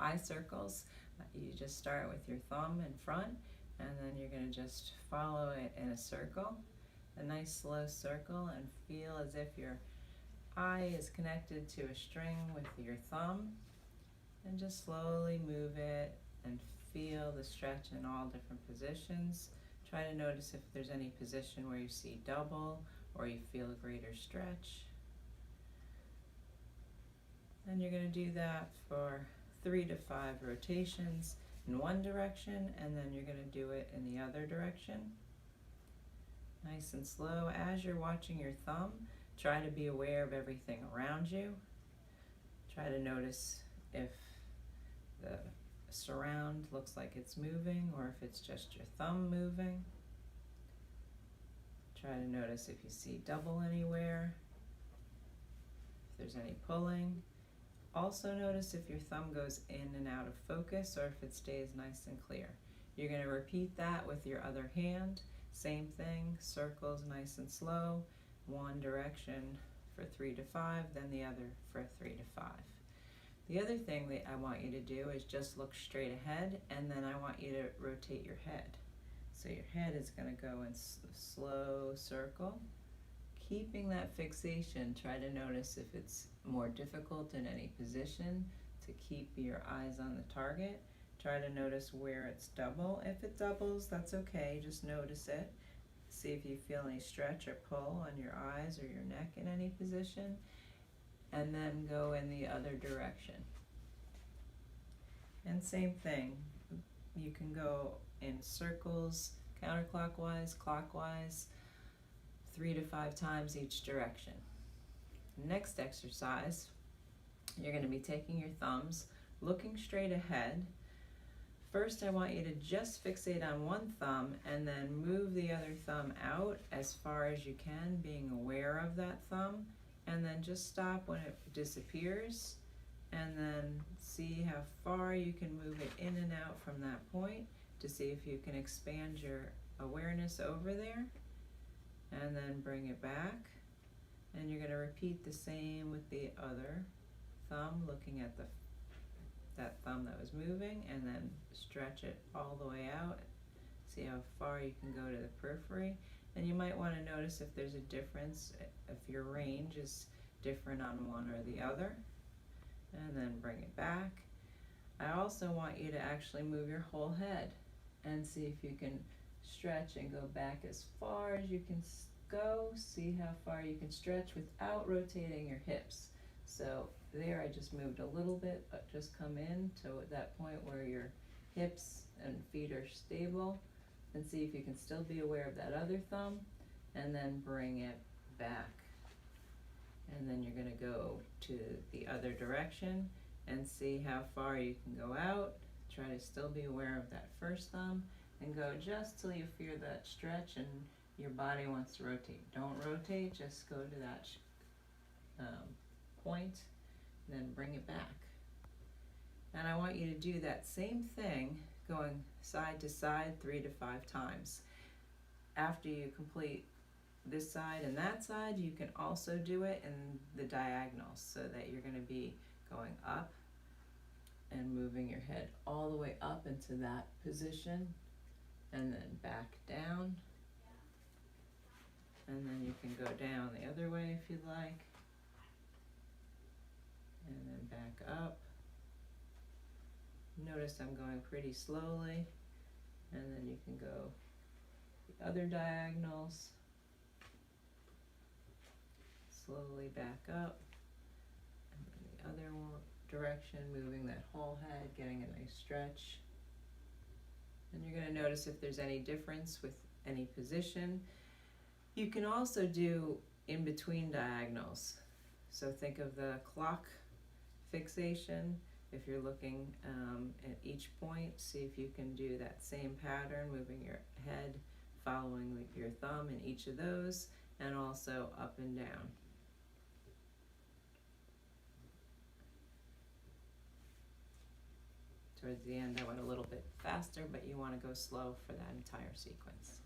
eye circles. You just start with your thumb in front, and then you're going to just follow it in a circle, a nice slow circle, and feel as if your eye is connected to a string with your thumb, and just slowly move it and feel the stretch in all different positions. Try to notice if there's any position where you see double or you feel a greater stretch. And you're going to do that for 3 to 5 rotations in one direction, and then you're going to do it in the other direction. Nice and slow. As you're watching your thumb, try to be aware of everything around you. Try to notice if the surround looks like it's moving or if it's just your thumb moving. Try to notice if you see double anywhere, if there's any pulling. Also notice if your thumb goes in and out of focus or if it stays nice and clear. You're going to repeat that with your other hand. Same thing, circles nice and slow, one direction for 3 to 5, then the other for 3 to 5. The other thing that I want you to do is just look straight ahead, and then I want you to rotate your head. So your head is going to go in a slow circle. Keeping that fixation, try to notice if it's more difficult in any position to keep your eyes on the target. Try to notice where it's double. If it doubles, that's okay, just notice it. See if you feel any stretch or pull on your eyes or your neck in any position, and then go in the other direction. And same thing, you can go in circles, counterclockwise, clockwise, 3 to 5 times each direction. Next exercise, you're going to be taking your thumbs, looking straight ahead. First, I want you to just fixate on one thumb and then move the other thumb out as far as you can, being aware of that thumb, and then just stop when it disappears, and then see how far you can move it in and out from that point to see if you can expand your awareness over there, and then bring it back. And you're going to repeat the same with the other thumb, looking at that thumb that was moving, and then stretch it all the way out. See how far you can go to the periphery. And you might want to notice if there's a difference, if your range is different on one or the other. And then bring it back. I also want you to actually move your whole head and see if you can stretch and go back as far as you can go. See how far you can stretch without rotating your hips. So there I just moved a little bit, but just come in to that point where your hips and feet are stable, and see if you can still be aware of that other thumb, and then bring it back. And then you're going to go to the other direction and see how far you can go out. Try to still be aware of that first thumb, and go just till you feel that stretch and your body wants to rotate. Don't rotate, just go to that point, then bring it back. And I want you to do that same thing, going side to side 3 to 5 times. After you complete this side and that side, you can also do it in the diagonals, so that you're going to be going up and moving your head all the way up into that position, and then back down, and then you can go down the other way if you'd like, and then back up. Notice I'm going pretty slowly, and then you can go the other diagonals, slowly back up, and then the other direction, moving that whole head, getting a nice stretch. And you're going to notice if there's any difference with any position. You can also do in between diagonals. So think of the clock fixation. If you're looking at each point, see if you can do that same pattern, moving your head, following your thumb in each of those, and also up and down. Towards the end I went a little bit faster, but you want to go slow for that entire sequence.